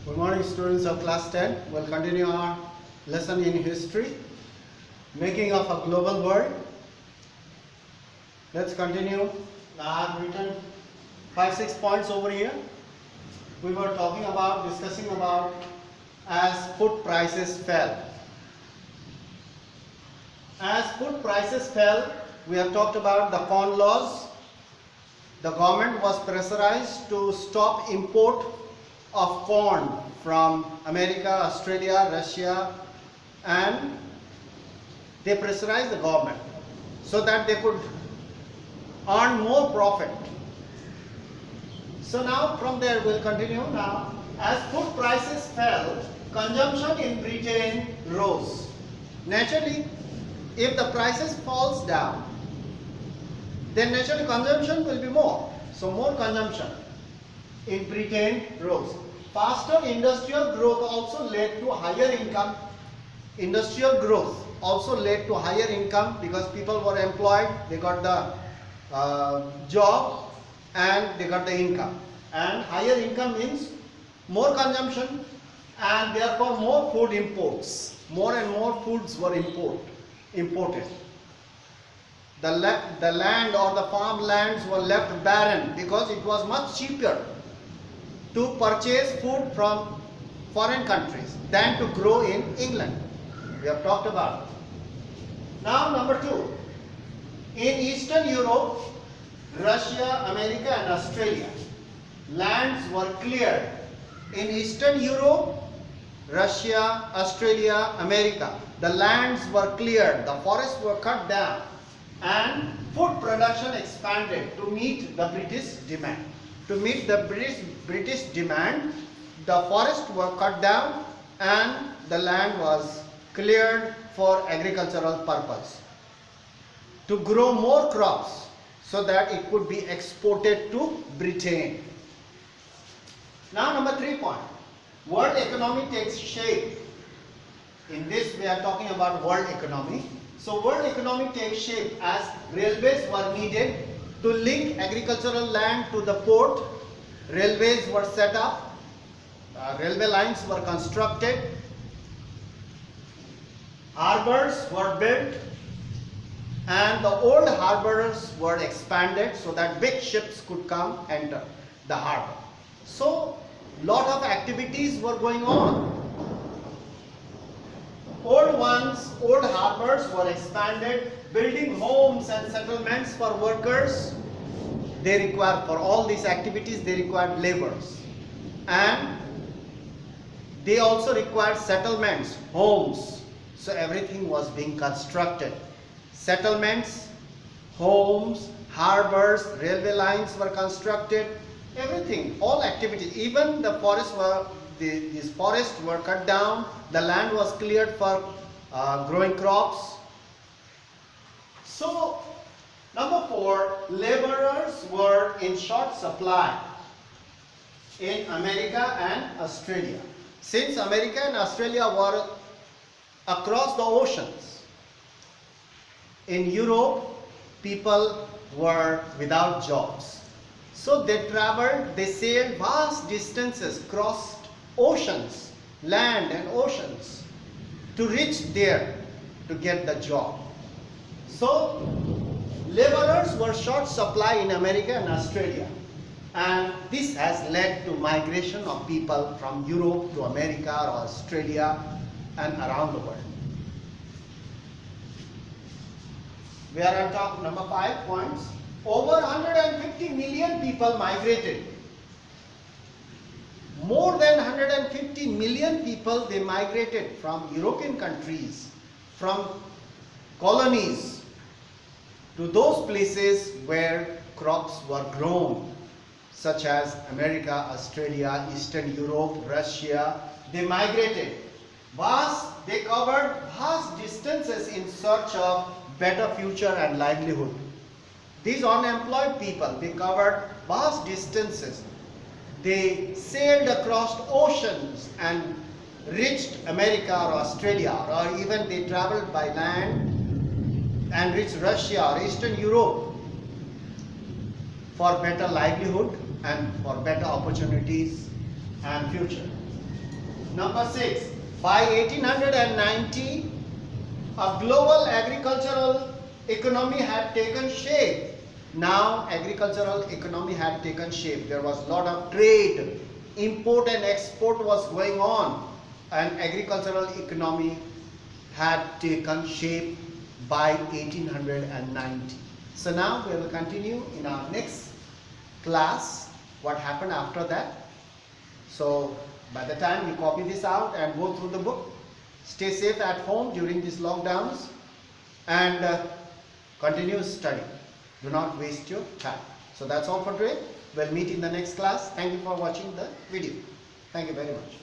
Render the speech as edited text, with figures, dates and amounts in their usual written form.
Good morning, students of class 10. We'll continue our lesson in history, making of a global world. Let's continue. I have written 5-6 points over here. We were discussing about as food prices fell. As food prices fell, we have talked about the corn laws. The government was pressurized to stop import of corn from America, Australia, Russia, and they pressurized the government so that they could earn more profit. So now from there we'll continue. Now, as food prices fell, consumption in Britain rose. Naturally, if the prices falls down, then naturally consumption will be more. So more consumption in Britain rose. Faster industrial growth also led to higher income. Industrial growth also led to higher income because people were employed, they got the job and they got the income. And higher income means more consumption and therefore more food imports. More and more foods were imported. The land or the farmlands were left barren because it was much cheaper to purchase food from foreign countries than to grow in England. We have talked about it. Now number 2. In Eastern Europe, Russia, America and Australia, lands were cleared. In Eastern Europe, Russia, Australia, America, the lands were cleared, the forests were cut down and food production expanded to meet the British demand. To meet the British demand, the forests were cut down and the land was cleared for agricultural purpose. To grow more crops so that it could be exported to Britain. Now number 3 point. World economy takes shape. In this we are talking about world economy. So world economy takes shape as railways were needed to link agricultural land to the port. Railways were set up, railway lines were constructed, harbors were built, and the old harbors were expanded so that big ships could come enter the harbor. So lot of activities were going on. Old harbors were expanded, building homes and settlements for workers. They required, for all these activities, they required laborers. And they also required settlements, homes. So everything was being constructed. Settlements, homes, harbors, railway lines were constructed. Everything, all activities, even the forests were, these forests were cut down, the land was cleared for growing crops. So, number 4, laborers were in short supply in America and Australia. Since America and Australia were across the oceans, in Europe, people were without jobs. So they traveled, they sailed vast distances, crossed oceans, land and oceans to reach there to get the job. So laborers were short supply in America and Australia, and this has led to migration of people from Europe to America or Australia and around the world. We are on top, number 5 points. Over 150 million people migrated. More than 150 million people, they migrated from European countries, from colonies to those places where crops were grown, such as America, Australia, Eastern Europe, Russia. They migrated. They covered vast distances in search of better future and livelihood. These unemployed people, they covered vast distances. They sailed across oceans and reached America or Australia, or even they traveled by land and reached Russia or Eastern Europe for better livelihood and for better opportunities and future. Number 6, by 1890, a global agricultural economy had taken shape. Now agricultural economy had taken shape. There was a lot of trade, import and export was going on, and agricultural economy had taken shape by 1890. So now we will continue in our next class what happened after that. So by the time you copy this out and go through the book, stay safe at home during these lockdowns and continue study. Do not waste your time. So that's all for today. We'll meet in the next class. Thank you for watching the video. Thank you very much.